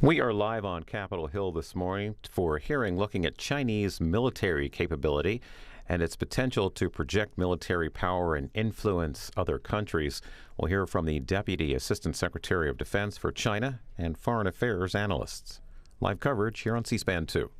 We are live on Capitol Hill this morning for a hearing looking at Chinese military capability and its potential to project military power and influence other countries. We'll hear from the Deputy Assistant Secretary of Defense for China and Foreign Affairs analysts. Live coverage here on C-SPAN 2.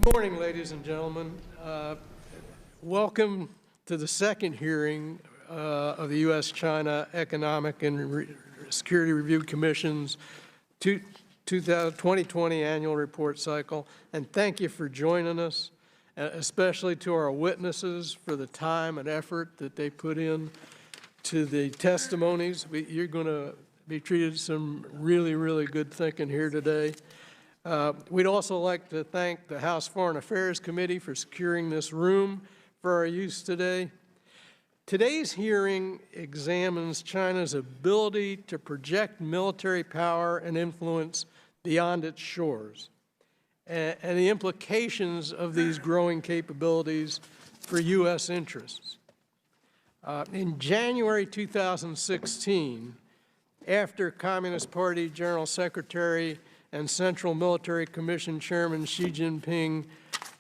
Good morning, ladies and gentlemen. Welcome to the second hearing of the U.S.-China Economic and Security Review Commission's 2020 annual report cycle, and thank you for joining us, especially to our witnesses for the time and effort that they put in to the testimonies. You're going to be treated some really good thinking here today. We'd also like to thank the House Foreign Affairs Committee for securing this room for our use today. Today's hearing examines China's ability to project military power and influence beyond its shores and the implications of these growing capabilities for U.S. interests. In January 2016, after Communist Party General Secretary and Central Military Commission Chairman Xi Jinping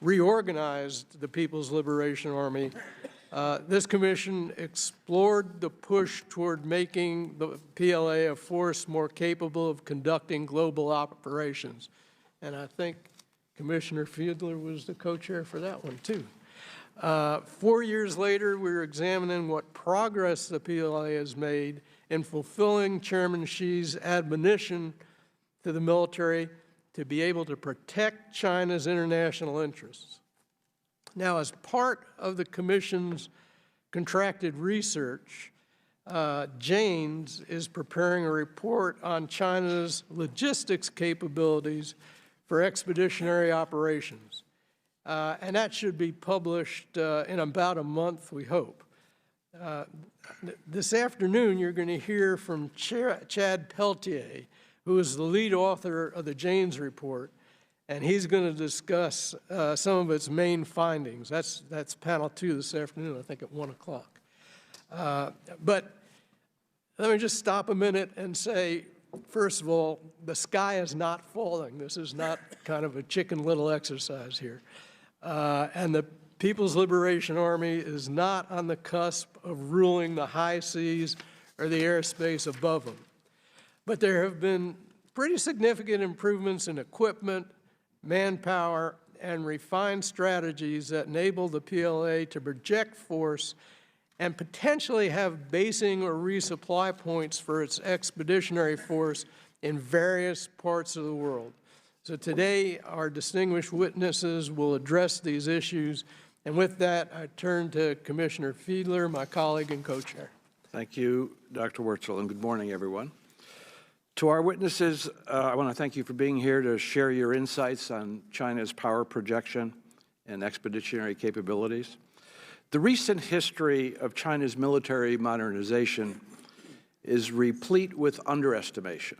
reorganized the People's Liberation Army, this commission explored the push toward making the PLA a force more capable of conducting global operations. And I think Commissioner Fiedler was the co-chair for that one, too. 4 years later, we're examining what progress the PLA has made in fulfilling Chairman Xi's admonition to the military to be able to protect China's international interests. Now, as part of the Commission's contracted research, Janes is preparing a report on China's logistics capabilities for expeditionary operations. And that should be published in about a month, we hope. This afternoon, you're going to hear from Chad Peltier, who is the lead author of the Janes report, and he's going to discuss some of its main findings. That's panel 2 this afternoon, I think at 1 o'clock. But let me just stop a minute and say, first of all, the sky is not falling. This is not kind of a Chicken Little exercise here. And the People's Liberation Army is not on the cusp of ruling the high seas or the airspace above them. But there have been pretty significant improvements in equipment, manpower, and refined strategies that enable the PLA to project force and potentially have basing or resupply points for its expeditionary force in various parts of the world. So today, our distinguished witnesses will address these issues. And with that, I turn to Commissioner Fiedler, my colleague and co-chair. Thank you, Dr. Wurtzel, and good morning, everyone. To our witnesses, I want to thank you for being here to share your insights on China's power projection and expeditionary capabilities. The recent history of China's military modernization is replete with underestimation,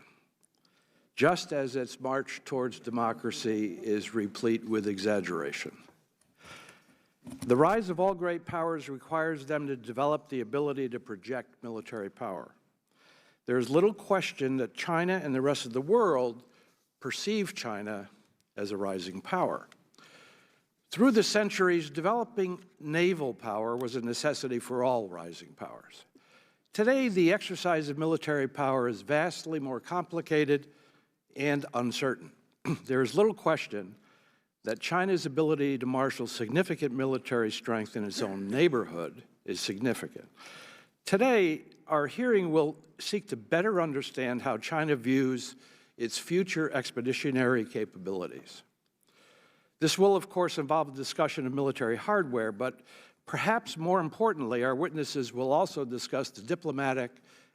just as its march towards democracy is replete with exaggeration. The rise of all great powers requires them to develop the ability to project military power. There is little question that China and the rest of the world perceive China as a rising power. Through the centuries, developing naval power was a necessity for all rising powers. Today, the exercise of military power is vastly more complicated and uncertain. There is little question that China's ability to marshal significant military strength in its own neighborhood is significant. Today, our hearing will seek to better understand how China views its future expeditionary capabilities. This will, of course, involve a discussion of military hardware, but perhaps more importantly, our witnesses will also discuss the diplomatic,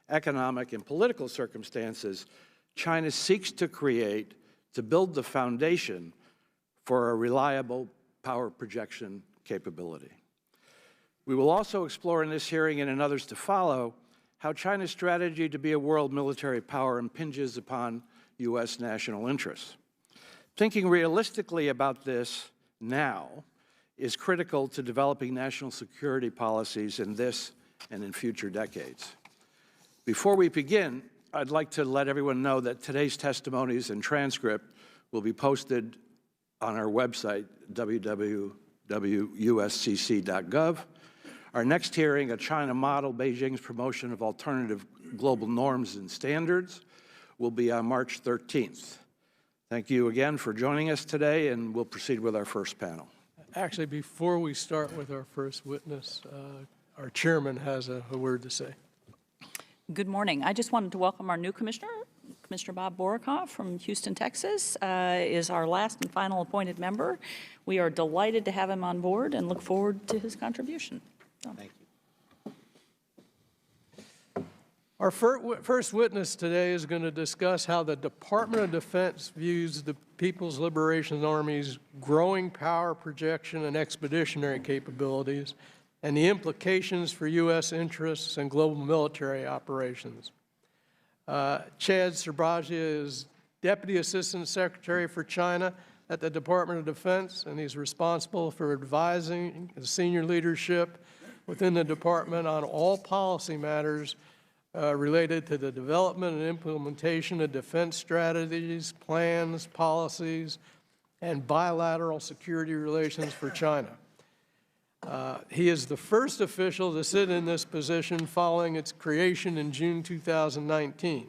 economic, and political circumstances China seeks to create to build the foundation for a reliable power projection capability. We will also explore in this hearing and in others to follow how China's strategy to be a world military power impinges upon U.S. national interests. Thinking realistically about this now is critical to developing national security policies in this and in future decades. Before we begin, I'd like to let everyone know that today's testimonies and transcript will be posted on our website, www.uscc.gov. Our next hearing, A China Model, Beijing's Promotion of Alternative Global Norms and Standards, will be on March 13th. Thank you again for joining us today, and we'll proceed with our first panel. Actually, before we start with our first witness, our chairman has a word to say. Good morning. I just wanted to welcome our new commissioner. Commissioner Bob Borokoff from Houston, Texas, is our last and final appointed member. We are delighted to have him on board and look forward to his contribution. So. Thank you. Our first witness today is going to discuss how the Department of Defense views the People's Liberation Army's growing power projection and expeditionary capabilities and the implications for U.S. interests and global military operations. Chad Serbagia is Deputy Assistant Secretary for China at the Department of Defense, and he's responsible for advising the senior leadership within the department on all policy matters related to the development and implementation of defense strategies, plans, policies, and bilateral security relations for China. He is the first official to sit in this position following its creation in June 2019.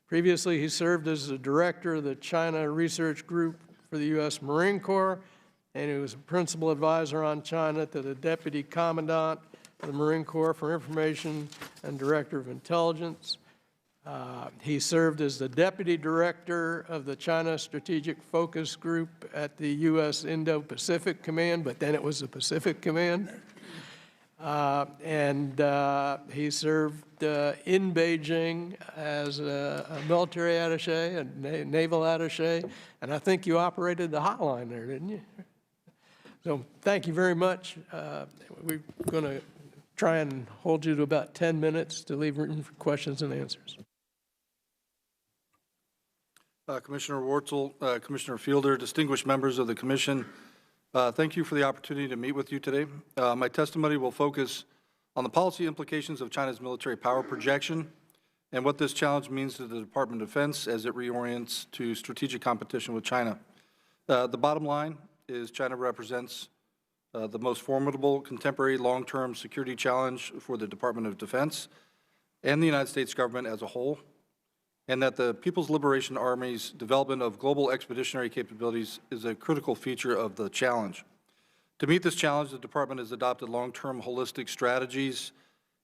Previously, he served as the director of the China Research Group for the U.S. Marine Corps, and he was a principal advisor on China to the Deputy Commandant of the Marine Corps for Information and Director of Intelligence. He served as the Deputy Director of the China Strategic Focus Group at the U.S. Indo-Pacific Command, but then it was the Pacific Command. He served in Beijing as a military attaché, a naval attaché, and I think you operated the hotline there, didn't you? So thank you very much. We're going to try and hold you to about 10 minutes to leave room for questions and answers. Commissioner Wartzel, Commissioner Fielder, distinguished members of the Commission, thank you for the opportunity to meet with you today. My testimony will focus on the policy implications of China's military power projection and what this challenge means to the Department of Defense as it reorients to strategic competition with China. The bottom line is China represents the most formidable contemporary long-term security challenge for the Department of Defense and the United States government as a whole, and that the People's Liberation Army's development of global expeditionary capabilities is a critical feature of the challenge. To meet this challenge, the Department has adopted long-term holistic strategies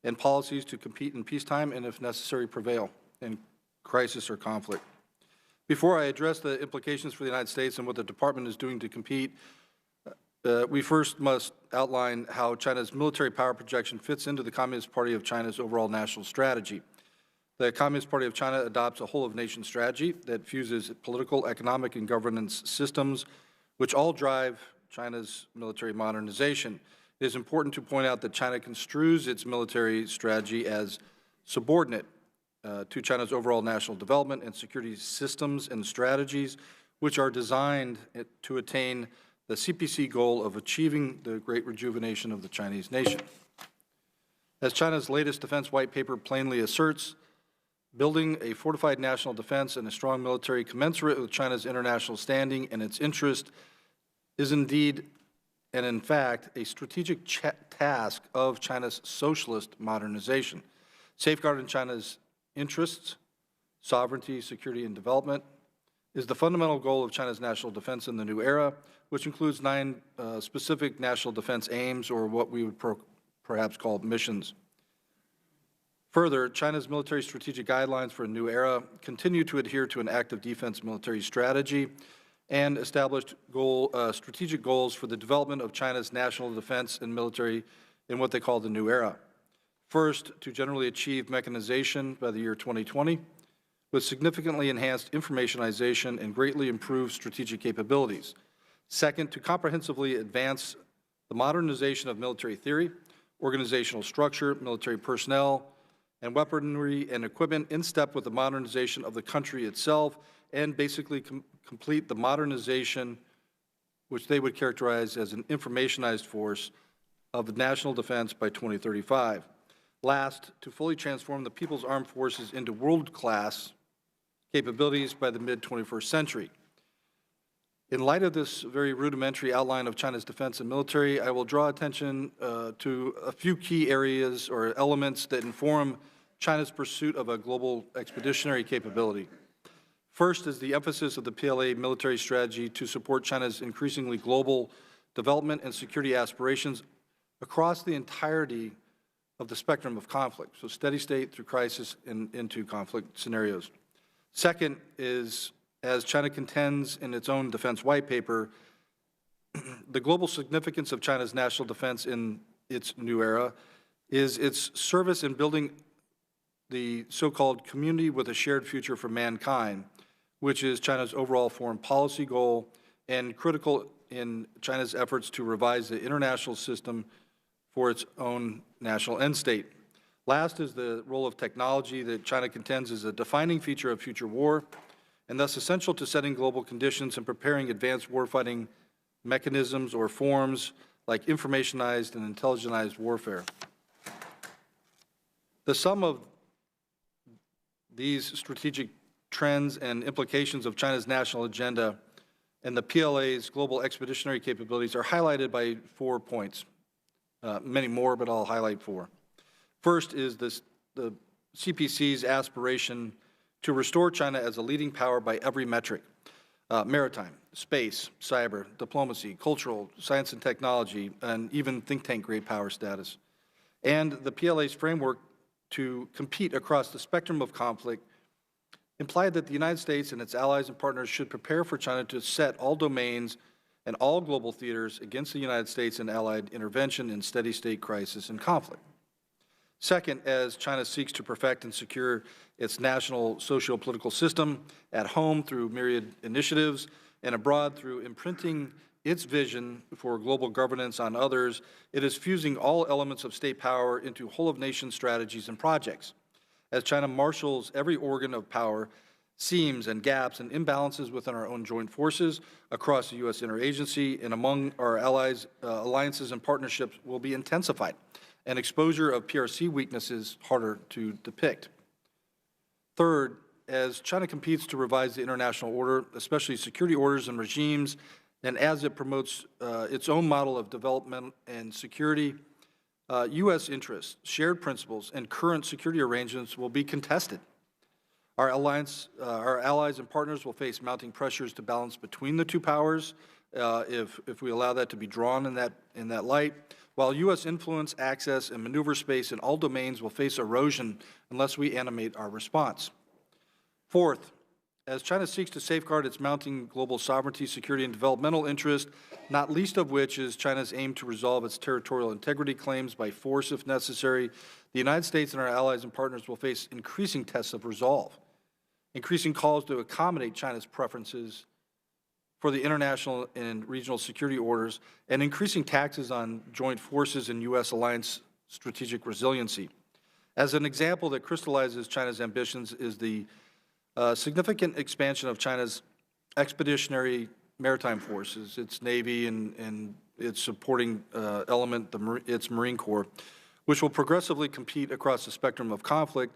and policies to compete in peacetime and, if necessary, prevail in crisis or conflict. Before I address the implications for the United States and what the Department is doing to compete, we first must outline how China's military power projection fits into the Communist Party of China's overall national strategy. The Communist Party of China adopts a whole-of-nation strategy that fuses political, economic, and governance systems, which all drive China's military modernization. It is important to point out that China construes its military strategy as subordinate to China's overall national development and security systems and strategies, which are designed to attain the CPC goal of achieving the great rejuvenation of the Chinese nation. As China's latest defense white paper plainly asserts, building a fortified national defense and a strong military commensurate with China's international standing and its interest is indeed and in fact a strategic task of China's socialist modernization. Safeguarding China's interests, sovereignty, security, and development is the fundamental goal of China's national defense in the new era, which includes 9 specific national defense aims, or what we would perhaps call missions. Further, China's military strategic guidelines for a new era continue to adhere to an active defense military strategy and established strategic goals for the development of China's national defense and military in what they call the new era. First, to generally achieve mechanization by the year 2020, with significantly enhanced informationization and greatly improved strategic capabilities. Second, to comprehensively advance the modernization of military theory, organizational structure, military personnel, and weaponry and equipment in step with the modernization of the country itself, and basically complete the modernization, which they would characterize as an informationized force of the national defense by 2035. Last, to fully transform the People's Armed Forces into world-class capabilities by the mid-21st century. In light of this very rudimentary outline of China's defense and military, I will draw attention to a few key areas or elements that inform China's pursuit of a global expeditionary capability. First is the emphasis of the PLA military strategy to support China's increasingly global development and security aspirations across the entirety of the spectrum of conflict, so steady state through crisis and into conflict scenarios. Second is, as China contends in its own defense white paper, the global significance of China's national defense in its new era is its service in building the so-called community with a shared future for mankind, which is China's overall foreign policy goal and critical in China's efforts to revise the international system for its own national end state. Last is the role of technology that China contends is a defining feature of future war, and thus essential to setting global conditions and preparing advanced warfighting mechanisms or forms like informationized and intelligentized warfare. The sum of these strategic trends and implications of China's national agenda and the PLA's global expeditionary capabilities are highlighted by 4 points. Many more, but I'll highlight 4. First is the CPC's aspiration to restore China as a leading power by every metric: maritime, space, cyber, diplomacy, cultural, science and technology, and even think tank great power status. And the PLA's framework to compete across the spectrum of conflict implied that the United States and its allies and partners should prepare for China to set all domains and all global theaters against the United States and allied intervention in steady state crisis and conflict. Second, as China seeks to perfect and secure its national socio-political system at home through myriad initiatives and abroad through imprinting its vision for global governance on others, it is fusing all elements of state power into whole-of-nation strategies and projects. As China marshals every organ of power, seams and gaps and imbalances within our own joint forces, across the U.S. interagency, and among our allies, alliances and partnerships will be intensified, and exposure of PRC weaknesses harder to depict. Third, as China competes to revise the international order, especially security orders and regimes, and as it promotes its own model of development and security, U.S. interests, shared principles, and current security arrangements will be contested. Our allies and partners will face mounting pressures to balance between the two powers if we allow that to be drawn in that light, while U.S. influence, access, and maneuver space in all domains will face erosion unless we animate our response. Fourth, as China seeks to safeguard its mounting global sovereignty, security, and developmental interest, not least of which is China's aim to resolve its territorial integrity claims by force if necessary, the United States and our allies and partners will face increasing tests of resolve, increasing calls to accommodate China's preferences for the international and regional security orders, and increasing taxes on joint forces and U.S. alliance strategic resiliency. As an example that crystallizes China's ambitions is the significant expansion of China's expeditionary maritime forces, its Navy and its supporting element, its Marine Corps, which will progressively compete across the spectrum of conflict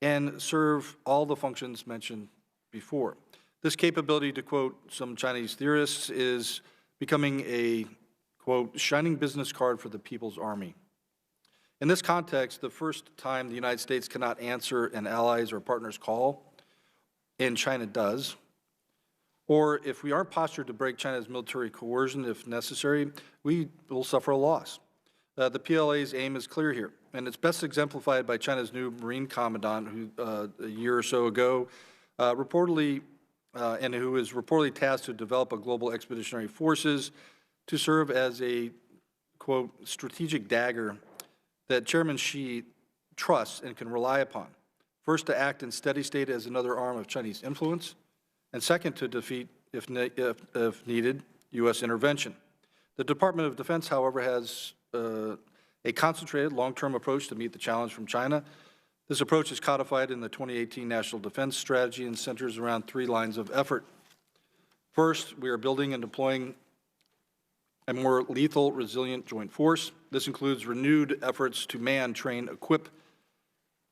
and serve all the functions mentioned before. This capability, to quote some Chinese theorists, is becoming a, quote, shining business card for the People's Army. In this context, the first time the United States cannot answer an ally's or partner's call, and China does, or if we aren't postured to break China's military coercion if necessary, we will suffer a loss. The PLA's aim is clear here, and it's best exemplified by China's new Marine Commandant, who a year or so ago reportedly, and who is reportedly tasked to develop a global expeditionary forces to serve as a, quote, strategic dagger that Chairman Xi trusts and can rely upon. First, to act in steady state as another arm of Chinese influence, and second, to defeat, if needed, U.S. intervention. The Department of Defense, however, has a concentrated, long-term approach to meet the challenge from China. This approach is codified in the 2018 National Defense Strategy and centers around 3 lines of effort. First, we are building and deploying a more lethal, resilient joint force. This includes renewed efforts to man, train, equip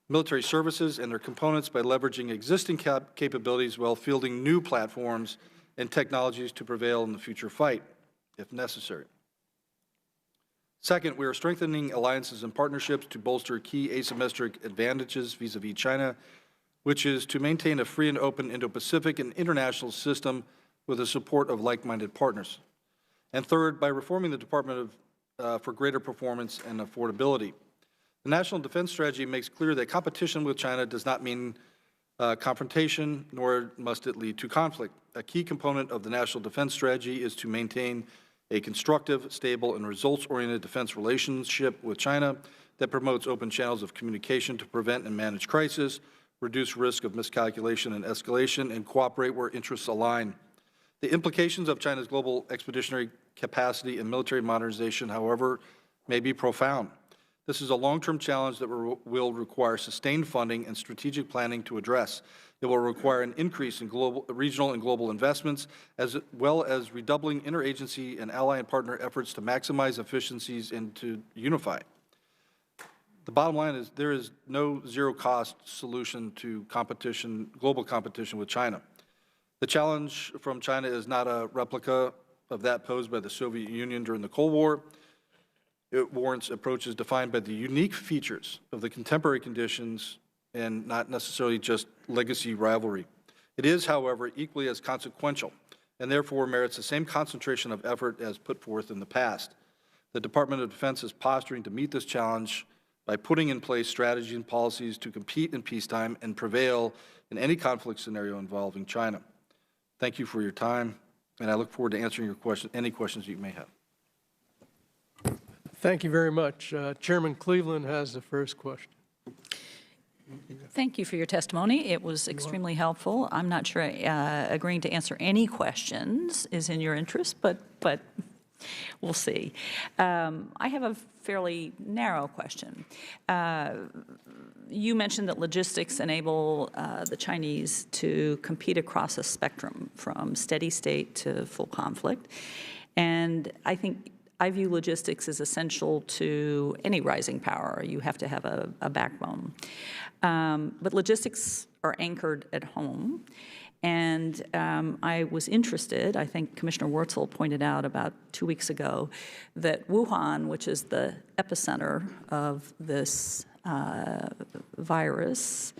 military services and their components by leveraging existing capabilities while fielding new platforms and technologies to prevail in the future fight, if necessary. Second, we are strengthening alliances and partnerships to bolster key asymmetric advantages vis-a-vis China, which is to maintain a free and open Indo-Pacific and international system with the support of like-minded partners. And third, by reforming the Department for greater performance and affordability. The National Defense Strategy makes clear that competition with China does not mean confrontation, nor must it lead to conflict. A key component of the National Defense Strategy is to maintain a constructive, stable, and results-oriented defense relationship with China that promotes open channels of communication to prevent and manage crisis, reduce risk of miscalculation and escalation, and cooperate where interests align. The implications of China's global expeditionary capacity and military modernization, however, may be profound. This is a long-term challenge that will require sustained funding and strategic planning to address. It will require an increase in regional and global investments, as well as redoubling interagency and ally and partner efforts to maximize efficiencies and to unify. The bottom line is there is no zero-cost solution to competition, global competition with China. The challenge from China is not a replica of that posed by the Soviet Union during the Cold War. It warrants approaches defined by the unique features of the contemporary conditions and not necessarily just legacy rivalry. It is, however, equally as consequential and therefore merits the same concentration of effort as put forth in the past. The Department of Defense is posturing to meet this challenge by putting in place strategies and policies to compete in peacetime and prevail in any conflict scenario involving China. Thank you for your time, and I look forward to answering your question, any questions you may have. Thank you very much. Chairman Cleveland has the first question. Thank you for your testimony. It was extremely helpful. I'm not sure agreeing to answer any questions is in your interest, but we'll see. I have a fairly narrow question. You mentioned that logistics enable the Chinese to compete across a spectrum from steady state to full conflict. And I view logistics as essential to any rising power. You have to have a backbone. But logistics are anchored at home. And I was interested, I think Commissioner Wurtzel pointed out about 2 weeks ago, that Wuhan, which is the epicenter of this virus,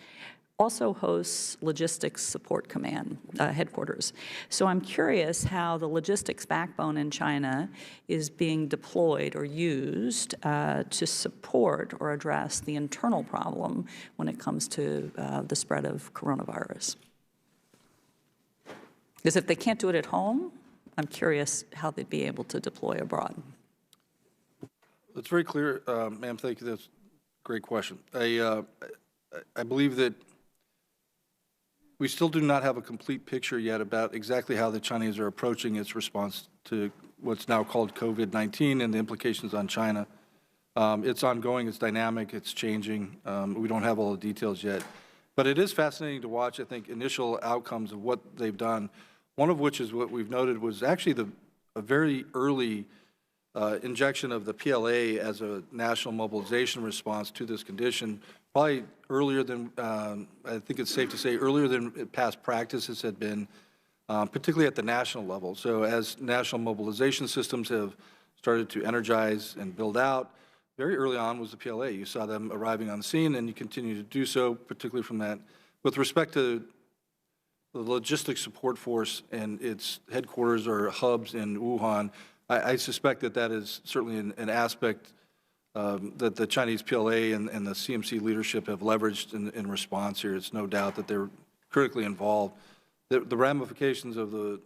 also hosts Logistics Support Command headquarters. So I'm curious how the logistics backbone in China is being deployed or used to support or address the internal problem when it comes to the spread of coronavirus. Because if they can't do it at home, I'm curious how they'd be able to deploy abroad. It's very clear, ma'am, thank you, that's a great question. I believe that we still do not have a complete picture yet about exactly how the Chinese are approaching its response to what's now called COVID-19 and the implications on China. It's ongoing, it's dynamic, it's changing. We don't have all the details yet. But it is fascinating to watch, I think, initial outcomes of what they've done, one of which is what we've noted was actually a very early injection of the PLA as a national mobilization response to this condition, probably earlier than, I think it's safe to say, earlier than past practices had been, particularly at the national level. So as national mobilization systems have started to energize and build out, very early on was the PLA. You saw them arriving on the scene, and you continue to do so, particularly from that. With respect to the logistics support force and its headquarters or hubs in Wuhan, I suspect that that is certainly an aspect that the Chinese PLA and the CMC leadership have leveraged in response here. It's no doubt that they're critically involved. The ramifications of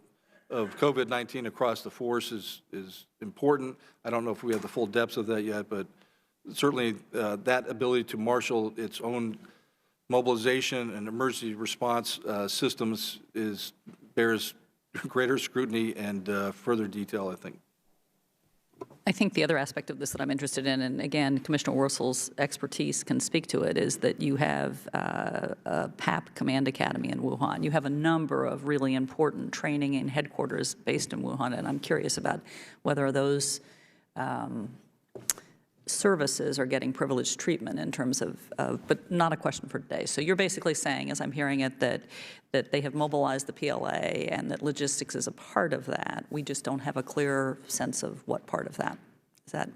COVID-19 across the force is important. I don't know if we have the full depths of that yet, but certainly that ability to marshal its own mobilization and emergency response systems bears greater scrutiny and further detail, I think. I think the other aspect of this that I'm interested in, and again, Commissioner Worsel's expertise can speak to it, is that you have a PAP Command Academy in Wuhan. You have a number of really important training and headquarters based in Wuhan, and I'm curious about whether those services are getting privileged treatment in terms of, but not a question for today. So you're basically saying, as I'm hearing it, that they have mobilized the PLA and that logistics is a part of that. We just don't have a clear sense of what part of that. Is that?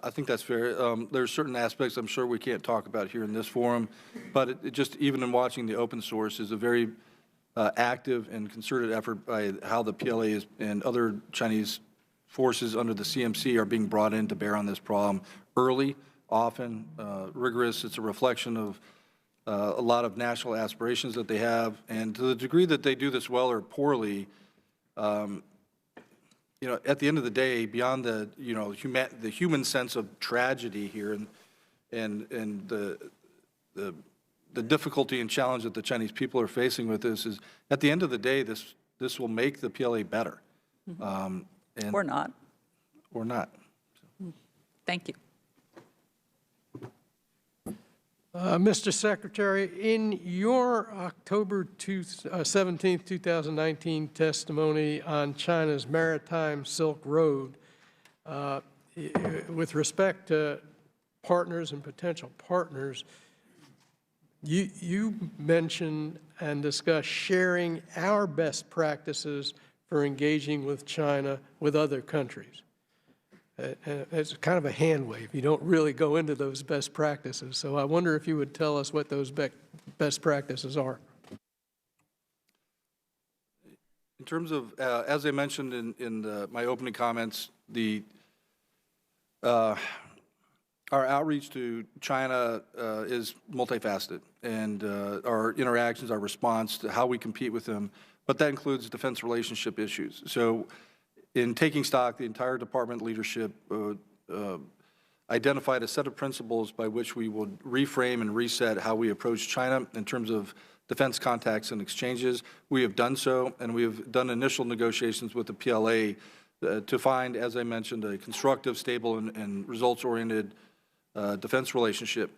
I think that's fair. There's certain aspects I'm sure we can't talk about here in this forum, but it just, even in watching the open source, is a very active and concerted effort by how the PLA and other Chinese forces under the CMC are being brought in to bear on this problem early, often, rigorous. It's a reflection of a lot of national aspirations that they have. And to the degree that they do this well or poorly, you know, at the end of the day, beyond the, you know, the human sense of tragedy here and the difficulty and challenge that the Chinese people are facing with this is, at the end of the day, this will make the PLA better. Or not. Or not. Thank you. Mr. Secretary, in your October 17, 2019 testimony on China's Maritime Silk Road, with respect to partners and potential partners, you mentioned and discussed sharing our best practices for engaging with China with other countries. It's kind of a hand wave. You don't really go into those best practices. So I wonder if you would tell us what those best practices are. In terms of, as I mentioned in my opening comments, our outreach to China is multifaceted, and our interactions, our response to how we compete with them, but that includes defense relationship issues. So in taking stock, the entire department leadership identified a set of principles by which we would reframe and reset how we approach China in terms of defense contacts and exchanges. We have done so, and we have done initial negotiations with the PLA to find, as I mentioned, a constructive, stable, and results-oriented defense relationship.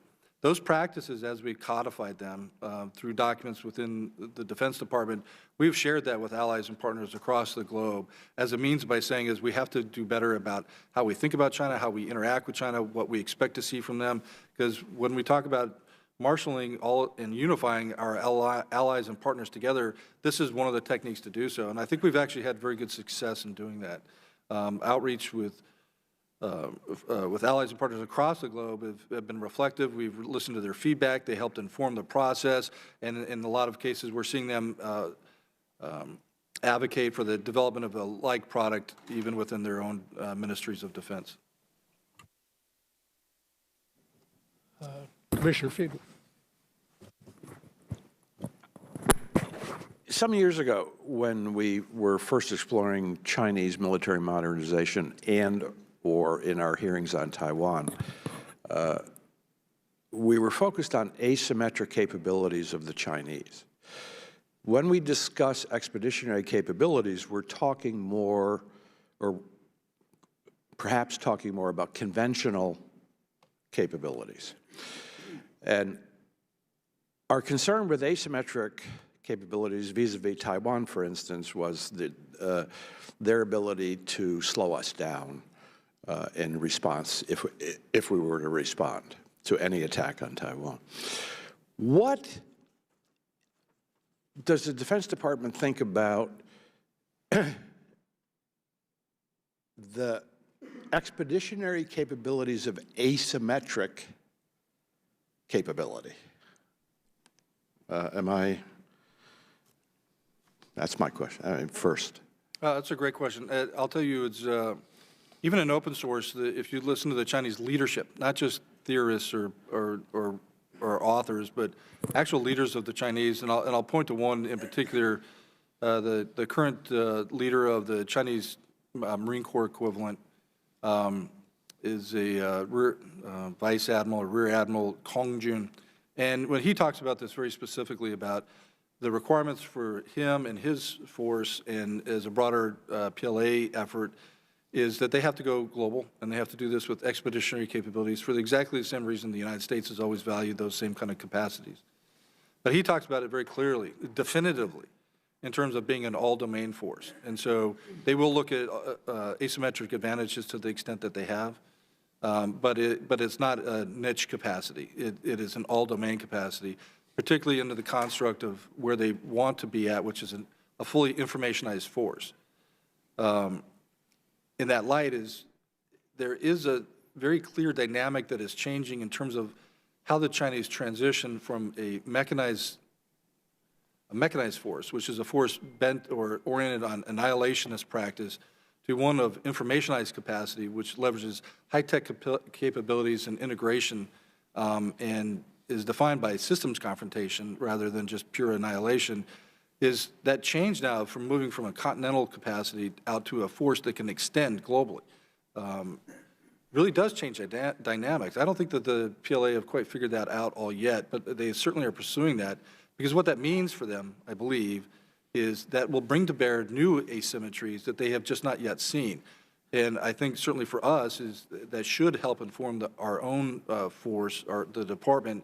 Those practices, as we codified them through documents within the Defense Department, we've shared that with allies and partners across the globe as a means by saying is we have to do better about how we think about China, how we interact with China, what we expect to see from them. Because when we talk about marshaling all and unifying our allies and partners together, this is one of the techniques to do so. And I think we've actually had very good success in doing that. Outreach with allies and partners across the globe have been reflective. We've listened to their feedback. They helped inform the process. And in a lot of cases, we're seeing them advocate for the development of a like product even within their own ministries of defense. Commissioner Fiedler. Some years ago, when we were first exploring Chinese military modernization or in our hearings on Taiwan, we were focused on asymmetric capabilities of the Chinese. When we discuss expeditionary capabilities, we're talking more, or perhaps talking more about conventional capabilities. And our concern with asymmetric capabilities vis-a-vis Taiwan, for instance, was their ability to slow us down in response if we were to respond to any attack on Taiwan. What does the Defense Department think about the expeditionary capabilities of asymmetric capability? That's my question, first. That's a great question. I'll tell you, even in open source, if you listen to the Chinese leadership, not just theorists or authors, but actual leaders of the Chinese, and I'll point to one in particular, the current leader of the Chinese Marine Corps equivalent is a Vice Admiral or Rear Admiral Kong Jun. And when he talks about this very specifically about the requirements for him and his force and as a broader PLA effort is that they have to go global, and they have to do this with expeditionary capabilities for exactly the same reason the United States has always valued those same kind of capacities. But he talks about it very clearly, definitively, in terms of being an all-domain force. And so they will look at asymmetric advantages to the extent that they have, but it's not a niche capacity. It is an all-domain capacity, particularly into the construct of where they want to be at, which is a fully informationized force. In that light there is a very clear dynamic that is changing in terms of how the Chinese transition from a mechanized force, which is a force bent or oriented on annihilationist practice, to one of informationized capacity, which leverages high-tech capabilities and integration and is defined by systems confrontation rather than just pure annihilation, is that change now from moving from a continental capacity out to a force that can extend globally really does change the dynamics. I don't think that the PLA have quite figured that out all yet, but they certainly are pursuing that, because what that means for them, I believe, is that will bring to bear new asymmetries that they have just not yet seen. And I think certainly for us is that should help inform our own force, or the department,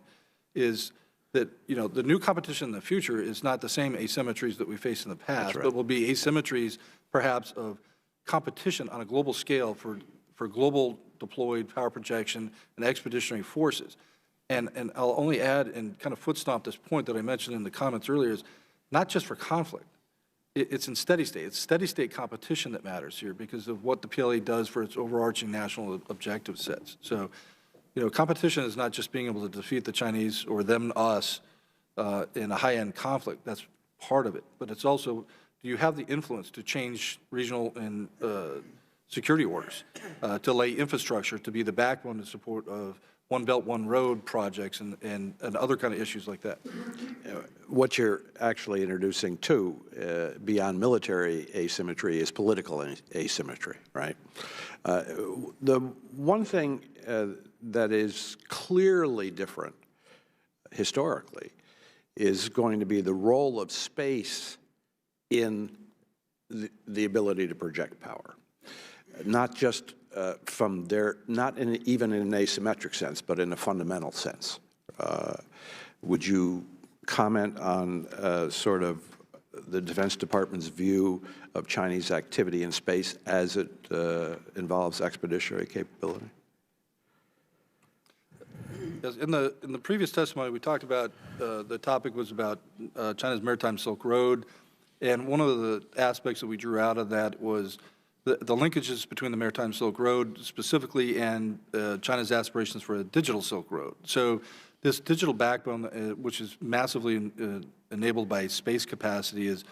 is that, you know, the new competition in the future is not the same asymmetries that we faced in the past, but will be asymmetries perhaps of competition on a global scale for global deployed power projection and expeditionary forces. And I'll only add and kind of foot stomp this point that I mentioned in the comments earlier is not just for conflict. It's in steady state. It's steady state competition that matters here because of what the PLA does for its overarching national objective sets. So, you know, competition is not just being able to defeat the Chinese or them, us, in a high-end conflict. That's part of it. But it's also, do you have the influence to change regional and security orders, to lay infrastructure, to be the backbone in support of One Belt, One Road projects and other kind of issues like that? What you're actually introducing, too, beyond military asymmetry is political asymmetry, right? The one thing that is clearly different historically is going to be the role of space in the ability to project power. Not just from their, not even in an asymmetric sense, but in a fundamental sense. Would you comment on sort of the Defense Department's view of Chinese activity in space as it involves expeditionary capability? Yes, in the previous testimony, we talked about the topic was about China's Maritime Silk Road, and one of the aspects that we drew out of that was the linkages between the Maritime Silk Road specifically and China's aspirations for a digital Silk Road. So this digital backbone, which is massively enabled by space capacity, is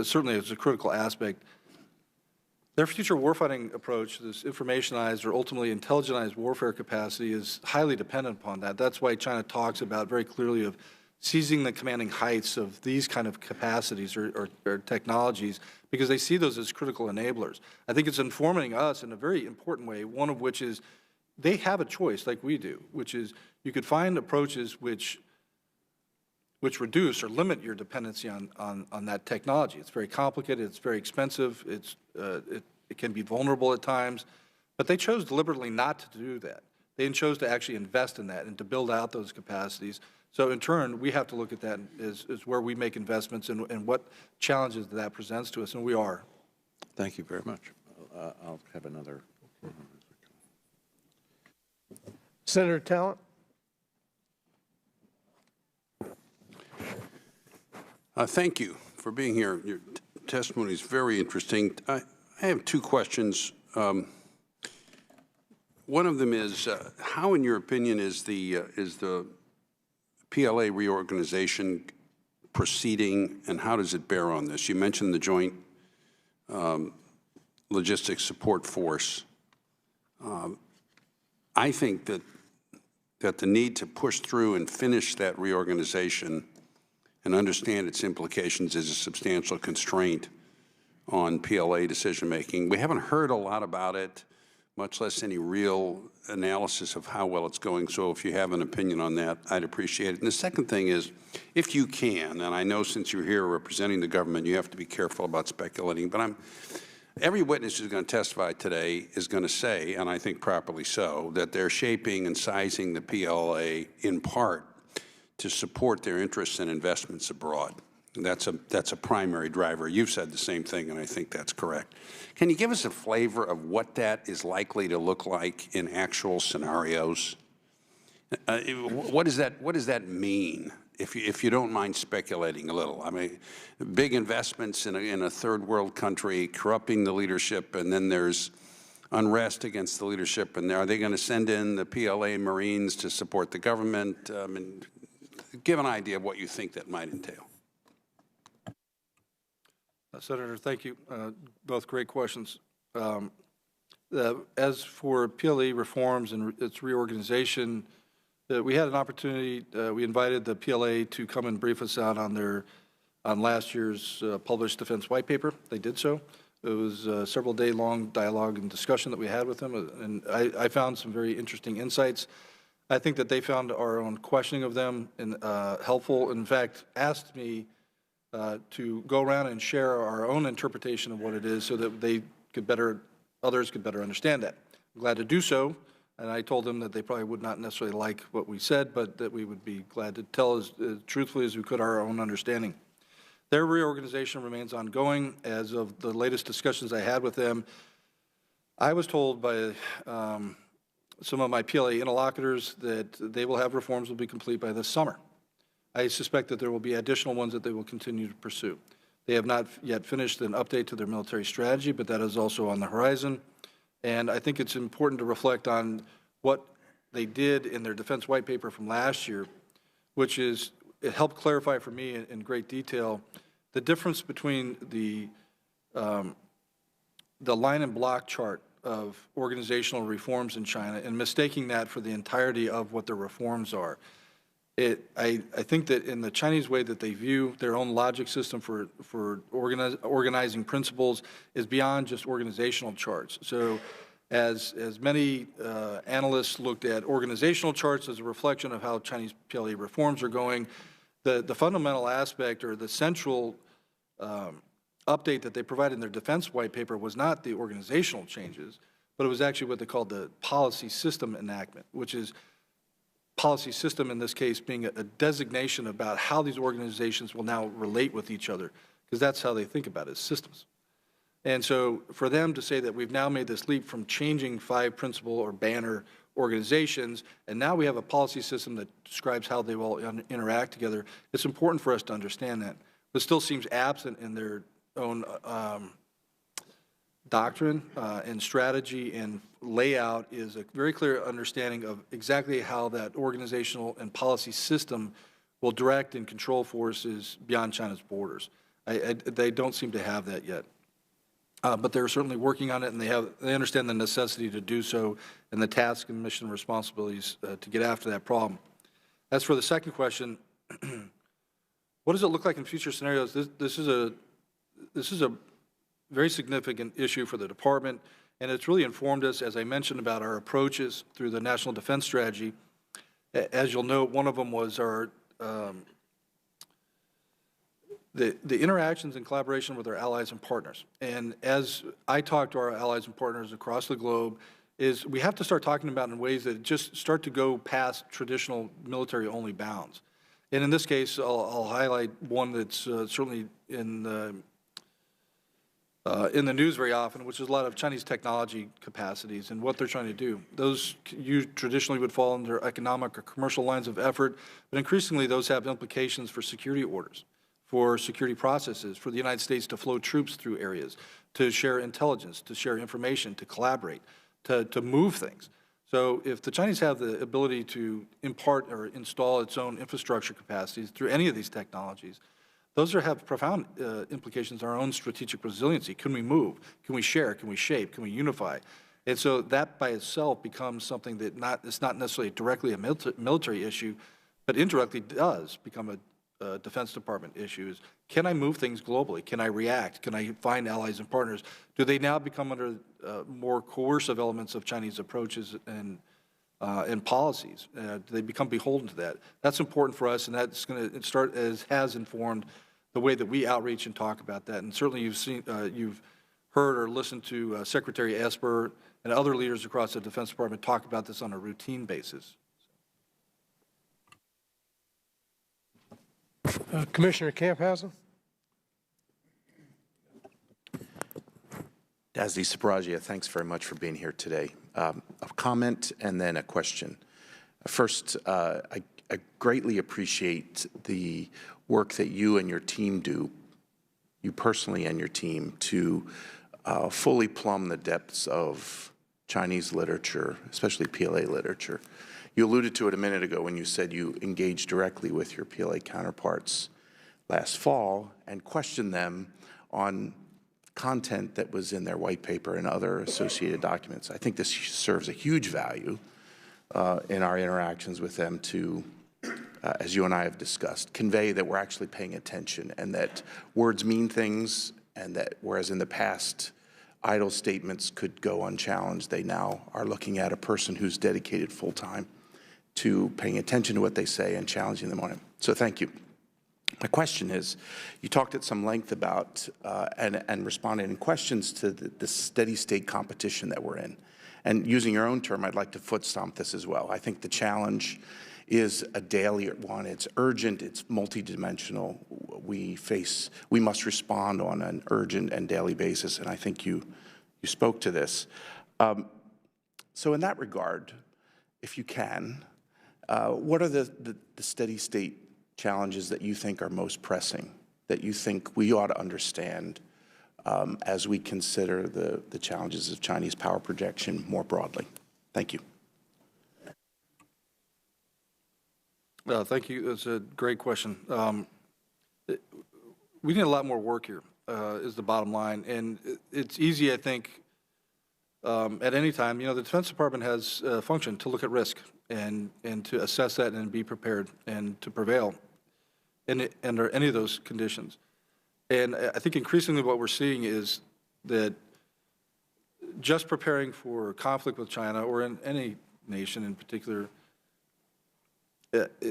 certainly a critical aspect. Their future warfighting approach, this informationized or ultimately intelligentized warfare capacity, is highly dependent upon that. That's why China talks about very clearly of seizing the commanding heights of these kind of capacities or technologies, because they see those as critical enablers. I think it's informing us in a very important way, one of which is they have a choice like we do, which is you could find approaches which reduce or limit your dependency on that technology. It's very complicated, it's very expensive, it can be vulnerable at times, but they chose deliberately not to do that. They chose to actually invest in that and to build out those capacities. So in turn, we have to look at that as where we make investments and what challenges that presents to us, and we are. Thank you very much. I'll have another. Senator Talent. Thank you for being here. Your testimony is very interesting. I have two questions. One of them is, how, in your opinion, is the PLA reorganization proceeding, and how does it bear on this? You mentioned the Joint Logistics Support Force. I think that the need to push through and finish that reorganization and understand its implications is a substantial constraint on PLA decision-making. We haven't heard a lot about it, much less any real analysis of how well it's going. So if you have an opinion on that, I'd appreciate it. And the second thing is, if you can, and I know since you're here representing the government, you have to be careful about speculating, but every witness who's going to testify today is going to say, and I think properly so, that they're shaping and sizing the PLA in part to support their interests and investments abroad. And that's a primary driver. You've said the same thing, and I think that's correct. Can you give us a flavor of what that is likely to look like in actual scenarios? What does that mean? If you don't mind speculating a little. I mean, big investments in a third world country, corrupting the leadership, and then there's unrest against the leadership, and are they going to send in the PLA Marines to support the government? And give an idea of what you think that might entail. Senator, thank you. Both great questions. As for PLA reforms and its reorganization, we had an opportunity. We invited the PLA to come and brief us out on last year's published defense white paper. They did so. It was a several-day-long dialogue and discussion that we had with them, and I found some very interesting insights. I think that they found our own questioning of them helpful. In fact, asked me to go around and share our own interpretation of what it is so that others could better understand that. I'm glad to do so, and I told them that they probably would not necessarily like what we said, but that we would be glad to tell as truthfully as we could our own understanding. Their reorganization remains ongoing. As of the latest discussions I had with them, I was told by some of my PLA interlocutors that they will have reforms will be complete by this summer. I suspect that there will be additional ones that they will continue to pursue. They have not yet finished an update to their military strategy, but that is also on the horizon. And I think it's important to reflect on what they did in their defense white paper from last year, which is, it helped clarify for me in great detail the difference between the line and block chart of organizational reforms in China and mistaking that for the entirety of what their reforms are. I think that in the Chinese way that they view their own logic system for organizing principles is beyond just organizational charts. So as many analysts looked at organizational charts as a reflection of how Chinese PLA reforms are going, the fundamental aspect or the central update that they provided in their defense white paper was not the organizational changes, but it was actually what they called the policy system enactment, which is policy system in this case being a designation about how these organizations will now relate with each other, because that's how they think about it, systems. And so for them to say that we've now made this leap from changing 5 principal or banner organizations, and now we have a policy system that describes how they will interact together, it's important for us to understand that. But still seems absent in their own doctrine and strategy and layout is a very clear understanding of exactly how that organizational and policy system will direct and control forces beyond China's borders. They don't seem to have that yet. But they're certainly working on it, and they understand the necessity to do so and the task and mission responsibilities to get after that problem. As for the second question, what does it look like in future scenarios? This is a very significant issue for the department, and it's really informed us, as I mentioned, about our approaches through the National Defense Strategy. As you'll note, one of them was our the interactions and collaboration with our allies and partners. And as I talk to our allies and partners across the globe, is we have to start talking about in ways that just start to go past traditional military-only bounds. And in this case, I'll highlight one that's certainly in the news very often, which is a lot of Chinese technology capacities and what they're trying to do. Those you traditionally would fall under economic or commercial lines of effort, but increasingly those have implications for security orders, for security processes, for the United States to flow troops through areas, to share intelligence, to share information, to collaborate, to move things. So if the Chinese have the ability to impart or install its own infrastructure capacities through any of these technologies, those have profound implications on our own strategic resiliency. Can we move? Can we share? Can we shape? Can we unify? And so that by itself becomes something that it's not necessarily directly a military issue, but indirectly does become a Defense Department issue. Is, can I move things globally? Can I react? Can I find allies and partners? Do they now become under more coercive elements of Chinese approaches and policies? Do they become beholden to that? That's important for us, and that's going to start has informed the way that we outreach and talk about that. And certainly you've heard or listened to Secretary Esper and other leaders across the Defense Department talk about this on a routine basis. Commissioner Camphausen? Dazzy Sabragia, thanks very much for being here today. A comment and then a question. First, I greatly appreciate the work that you and your team do, you personally and your team, to fully plumb the depths of Chinese literature, especially PLA literature. You alluded to it a minute ago when you said you engaged directly with your PLA counterparts last fall and questioned them on content that was in their white paper and other associated documents. I think this serves a huge value in our interactions with them to, as you and I have discussed, convey that we're actually paying attention and that words mean things, and that whereas in the past idle statements could go unchallenged, they now are looking at a person who's dedicated full-time to paying attention to what they say and challenging them on it. So thank you. My question is, you talked at some length about and responded in questions to the steady state competition that we're in. And using your own term, I'd like to foot stomp this as well. I think the challenge is a daily one. It's urgent, it's multidimensional. We must respond on an urgent and daily basis, and I think you spoke to this. So in that regard, if you can, what are the steady state challenges that you think are most pressing, that you think we ought to understand as we consider the challenges of Chinese power projection more broadly? Thank you. Thank you. That's a great question. We need a lot more work here, is the bottom line. And it's easy, I think, at any time. You know, the Defense Department has a function to look at risk and to assess that and be prepared and to prevail under any of those conditions. And I think increasingly what we're seeing is that just preparing for conflict with China, or in any nation in particular,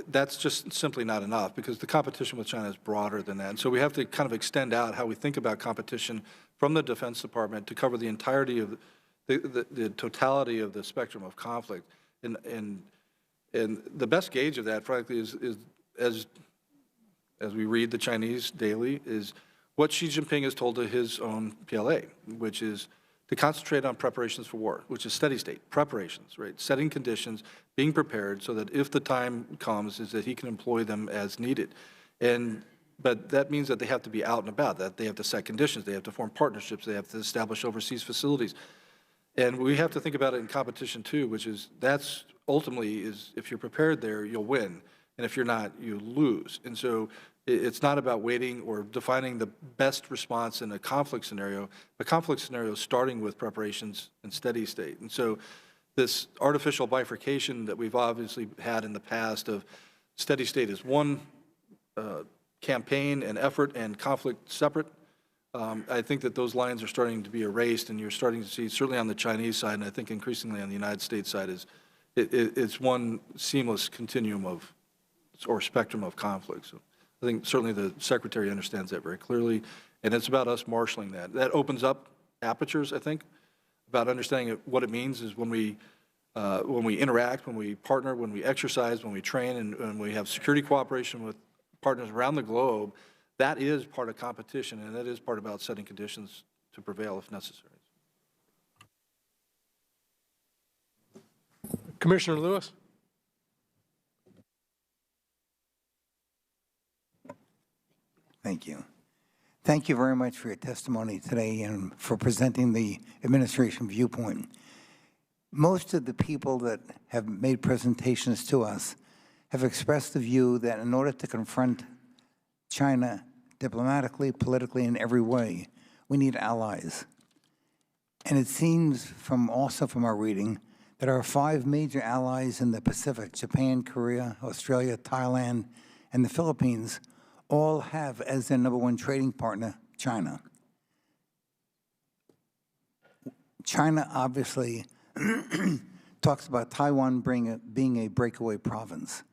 that's just simply not enough, because the competition with China is broader than that. And so we have to kind of extend out how we think about competition from the Defense Department to cover the entirety of the totality of the spectrum of conflict. And the best gauge of that, frankly, is as we read the Chinese daily, is what Xi Jinping has told to his own PLA, which is to concentrate on preparations for war, which is steady state, preparations, right? Setting conditions, being prepared so that if the time comes, is that he can employ them as needed. But that means that they have to be out and about, that they have to set conditions, they have to form partnerships, they have to establish overseas facilities. And we have to think about it in competition too, which is that's ultimately is if you're prepared there, you'll win. And if you're not, you lose. And so it's not about waiting or defining the best response in a conflict scenario. The conflict scenario is starting with preparations and steady state. And so this artificial bifurcation that we've obviously had in the past of steady state is one campaign and effort and conflict separate. I think that those lines are starting to be erased, and you're starting to see, certainly on the Chinese side, and I think increasingly on the United States side, is it's one seamless continuum of, or spectrum of conflict. So I think certainly the Secretary understands that very clearly, and it's about us marshaling that. That opens up apertures, I think, about understanding what it means is when we interact, when we partner, when we exercise, when we train, and when we have security cooperation with partners around the globe. That is part of competition, and that is part about setting conditions to prevail if necessary. Commissioner Lewis? Thank you. Thank you very much for your testimony today and for presenting the administration viewpoint. Most of the people that have made presentations to us have expressed the view that in order to confront China diplomatically, politically, in every way, we need allies. And it seems also from our reading that our 5 major allies in the Pacific, Japan, Korea, Australia, Thailand, and the Philippines, all have as their #1 trading partner China. China obviously talks about Taiwan being a breakaway province.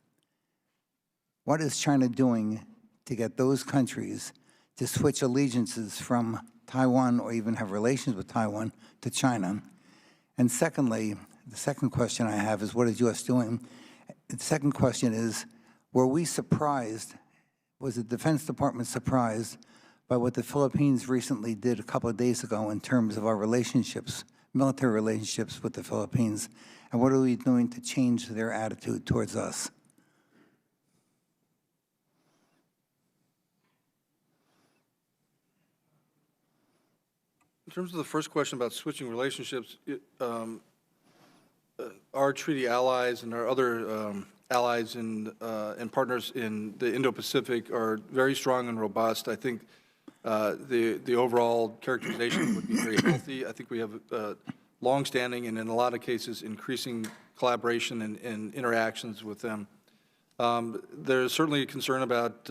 What is China doing to get those countries to switch allegiances from Taiwan or even have relations with Taiwan to China? And secondly, the second question I have is, what is U.S. doing? The second question is, were we surprised, was the Defense Department surprised by what the Philippines recently did a couple of days ago in terms of our relationships, military relationships with the Philippines, and what are we doing to change their attitude towards us? In terms of the first question about switching relationships, our treaty allies and our other allies and partners in the Indo-Pacific are very strong and robust. I think the overall characterization would be very healthy. I think we have longstanding and in a lot of cases increasing collaboration and interactions with them. There's certainly a concern about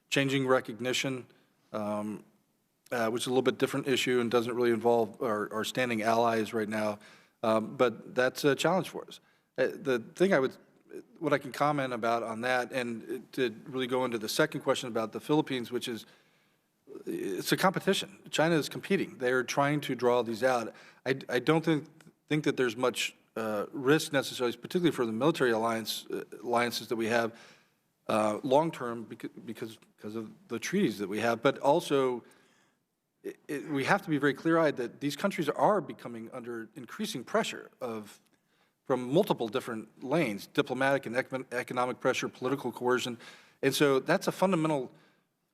changing recognition, which is a little bit different issue and doesn't really involve our standing allies right now, but that's a challenge for us. The thing what I can comment about on that, and to really go into the second question about the Philippines, which is, it's a competition. China is competing. They're trying to draw these out. I don't think that there's much risk necessarily, particularly for the military alliances that we have long-term because of the treaties that we have, but also we have to be very clear-eyed that these countries are becoming under increasing pressure from multiple different lanes, diplomatic and economic pressure, political coercion. And so that's a fundamental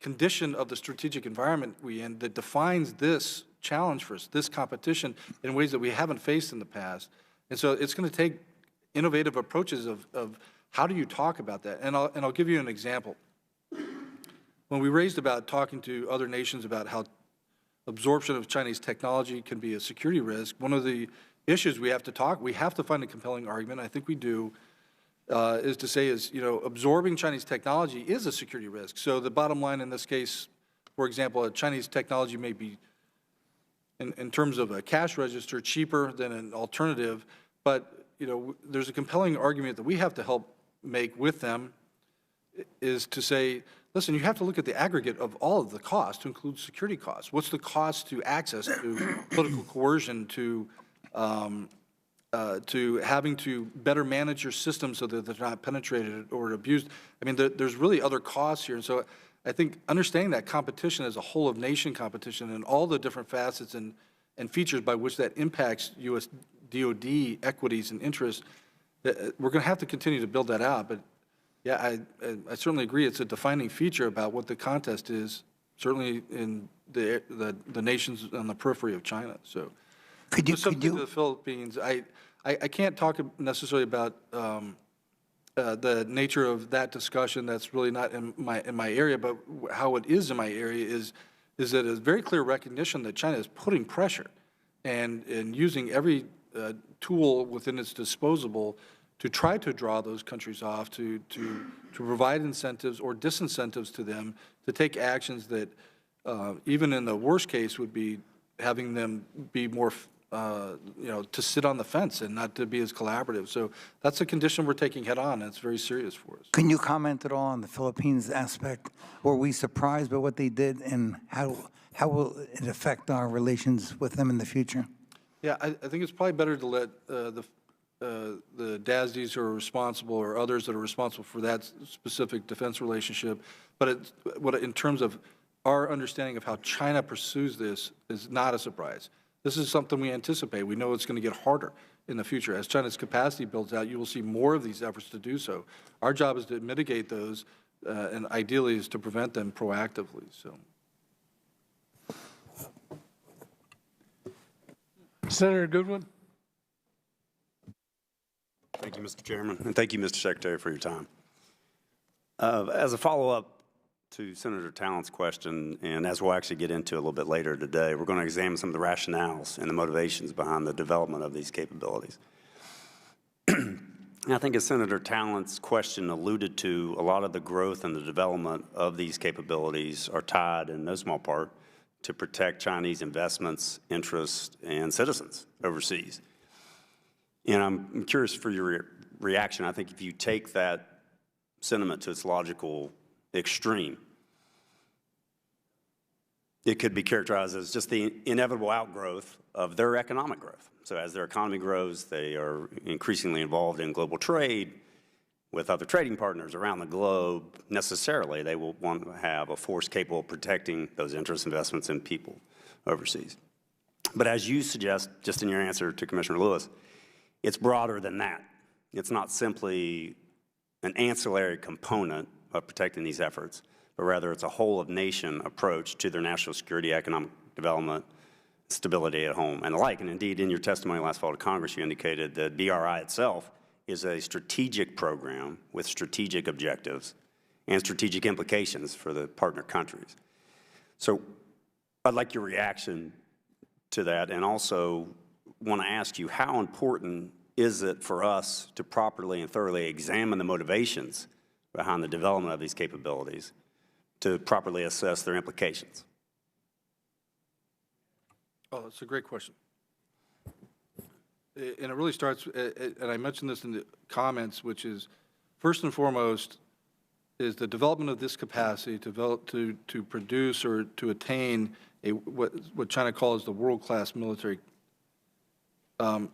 condition of the strategic environment we're in that defines this challenge for us, this competition, in ways that we haven't faced in the past. And so it's going to take innovative approaches of how do you talk about that. And I'll give you an example. When we raised about talking to other nations about how absorption of Chinese technology can be a security risk, one of the issues we have to find a compelling argument, I think we do, is to say absorbing Chinese technology is a security risk. So the bottom line in this case, for example, a Chinese technology may be, in terms of a cash register, cheaper than an alternative, but there's a compelling argument that we have to help make with them is to say, listen, you have to look at the aggregate of all of the costs to include security costs. What's the cost to access to political coercion, to having to better manage your system so that they're not penetrated or abused? I mean, there's really other costs here. And so I think understanding that competition as a whole of nation competition and all the different facets and features by which that impacts U.S. DOD equities and interests, we're going to have to continue to build that out. But yeah, I certainly agree. It's a defining feature about what the contest is, certainly in the nations on the periphery of China. So, specifically to the Philippines, I can't talk necessarily about the nature of that discussion. That's really not in my area. But how it is in my area is that it's very clear recognition that China is putting pressure and using every tool within its disposal to try to draw those countries off, to provide incentives or disincentives to them to take actions that, even in the worst case, would be having them be more, to sit on the fence and not to be as collaborative. So that's a condition we're taking head on, and it's very serious for us. Can you comment at all on the Philippines aspect? Were we surprised by what they did, and how will it affect our relations with them in the future? Yeah, I think it's probably better to let the DASDs who are responsible or others that are responsible for that specific defense relationship. But in terms of our understanding of how China pursues this is not a surprise. This is something we anticipate. We know it's going to get harder in the future. As China's capacity builds out, you will see more of these efforts to do so. Our job is to mitigate those, and ideally is to prevent them proactively. So. Senator Goodwin. Thank you, Mr. Chairman, and thank you, Mr. Secretary, for your time. As a follow-up to Senator Talent's question, and as we'll actually get into a little bit later today, we're going to examine some of the rationales and the motivations behind the development of these capabilities. And I think as Senator Talent's question alluded to, a lot of the growth and the development of these capabilities are tied, in no small part, to protect Chinese investments, interests, and citizens overseas. And I'm curious for your reaction. I think if you take that sentiment to its logical extreme, it could be characterized as just the inevitable outgrowth of their economic growth. So as their economy grows, they are increasingly involved in global trade with other trading partners around the globe. Necessarily, they will want to have a force capable of protecting those interests, investments, and people overseas. But as you suggest, just in your answer to Commissioner Lewis, it's broader than that. It's not simply an ancillary component of protecting these efforts, but rather it's a whole-of-nation approach to their national security, economic development, stability at home, and the like. And indeed, in your testimony last fall to Congress, you indicated that BRI itself is a strategic program with strategic objectives and strategic implications for the partner countries. So I'd like your reaction to that, and also want to ask you, how important is it for us to properly and thoroughly examine the motivations behind the development of these capabilities to properly assess their implications? Oh, that's a great question. And it really starts, and I mentioned this in the comments, which is, first and foremost, is the development of this capacity to produce or to attain what China calls the world-class military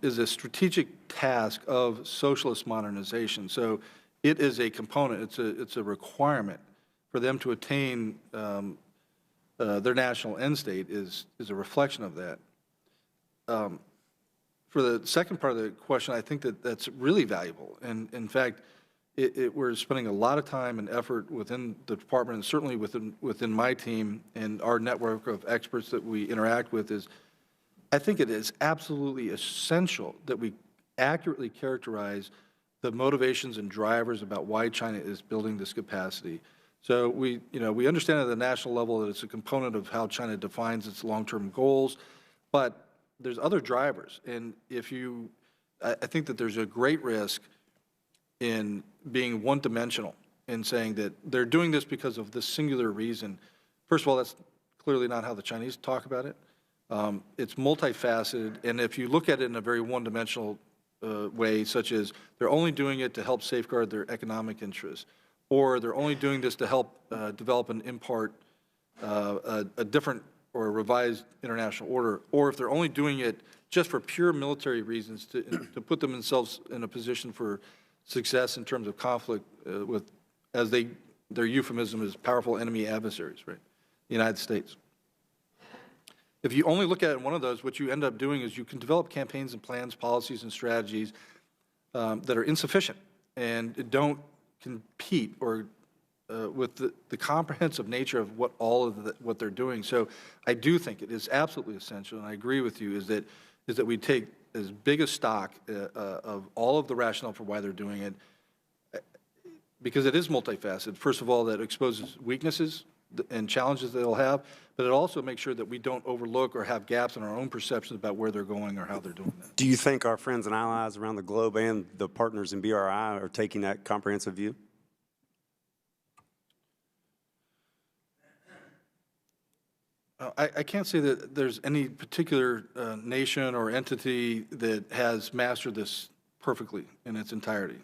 is a strategic task of socialist modernization. So it is a component, it's a requirement for them to attain their national end state is a reflection of that. For the second part of the question, I think that's really valuable. And in fact, we're spending a lot of time and effort within the department, and certainly within my team and our network of experts that we interact with, is I think it is absolutely essential that we accurately characterize the motivations and drivers about why China is building this capacity. So we understand at the national level that it's a component of how China defines its long-term goals, but there's other drivers. And I think that there's a great risk in being one-dimensional in saying that they're doing this because of this singular reason. First of all, that's clearly not how the Chinese talk about it. It's multifaceted, and if you look at it in a very one-dimensional way, such as they're only doing it to help safeguard their economic interests, or they're only doing this to help develop and impart a different or a revised international order, or if they're only doing it just for pure military reasons to put themselves in a position for success in terms of conflict with, as their euphemism is, powerful enemy adversaries, right? The United States. If you only look at one of those, what you end up doing is you can develop campaigns and plans, policies and strategies that are insufficient and don't compete or with the comprehensive nature of what what they're doing. So I do think it is absolutely essential, and I agree with you, is that we take as big a stock of all of the rationale for why they're doing it, because it is multifaceted. First of all, that exposes weaknesses and challenges that they'll have, but it also makes sure that we don't overlook or have gaps in our own perceptions about where they're going or how they're doing that. Do you think our friends and allies around the globe and the partners in BRI are taking that comprehensive view? I can't say that there's any particular nation or entity that has mastered this perfectly in its entirety.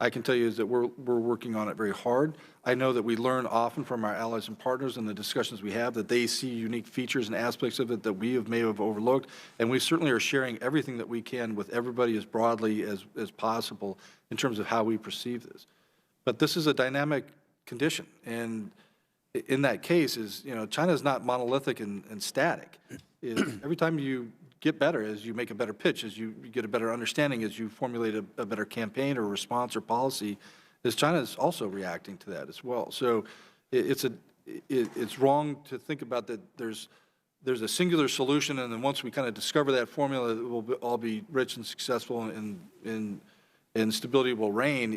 I can tell you is that we're working on it very hard. I know that we learn often from our allies and partners in the discussions we have that they see unique features and aspects of it that we may have overlooked, and we certainly are sharing everything that we can with everybody as broadly as possible in terms of how we perceive this. But this is a dynamic condition, and in that case is, China is not monolithic and static. Every time you get better, as you make a better pitch, as you get a better understanding, as you formulate a better campaign or response or policy, as China is also reacting to that as well. So it's wrong to think about that there's a singular solution, and then once we kind of discover that formula, it will all be rich and successful and stability will reign.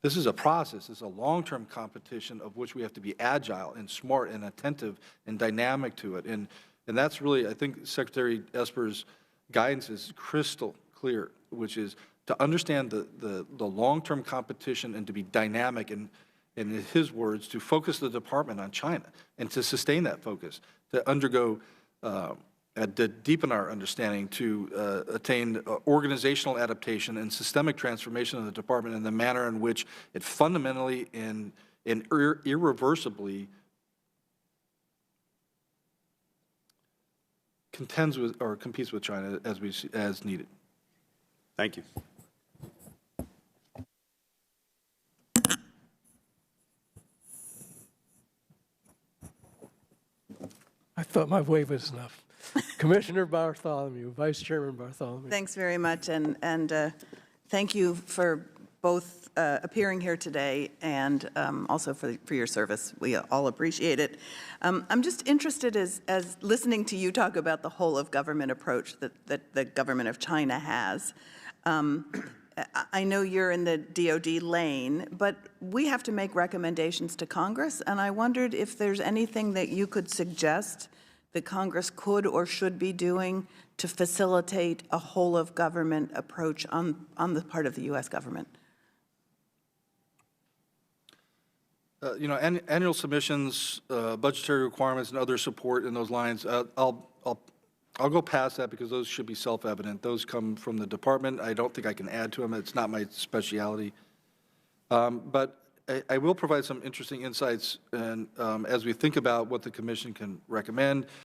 This is a process. It's a long-term competition of which we have to be agile and smart and attentive and dynamic to it. And that's really, I think, Secretary Esper's guidance is crystal clear, which is to understand the long-term competition and to be dynamic and, in his words, to focus the department on China and to sustain that focus, to undergo, to deepen our understanding, to attain organizational adaptation and systemic transformation of the department in the manner in which it fundamentally and irreversibly contends with or competes with China as needed. Thank you. I thought my wave was enough. Commissioner Bartholomew, Vice Chairman Bartholomew. Thanks very much, and thank you for both appearing here today and also for your service. We all appreciate it. I'm just interested as listening to you talk about the whole of government approach that the government of China has. I know you're in the DoD lane, but we have to make recommendations to Congress, and I wondered if there's anything that you could suggest that Congress could or should be doing to facilitate a whole of government approach on the part of the U.S. government. You know, annual submissions, budgetary requirements, and other support in those lines, I'll go past that because those should be self-evident. Those come from the department. I don't think I can add to them. It's not my specialty. But I will provide some interesting insights and, as we think about what the commission can recommend.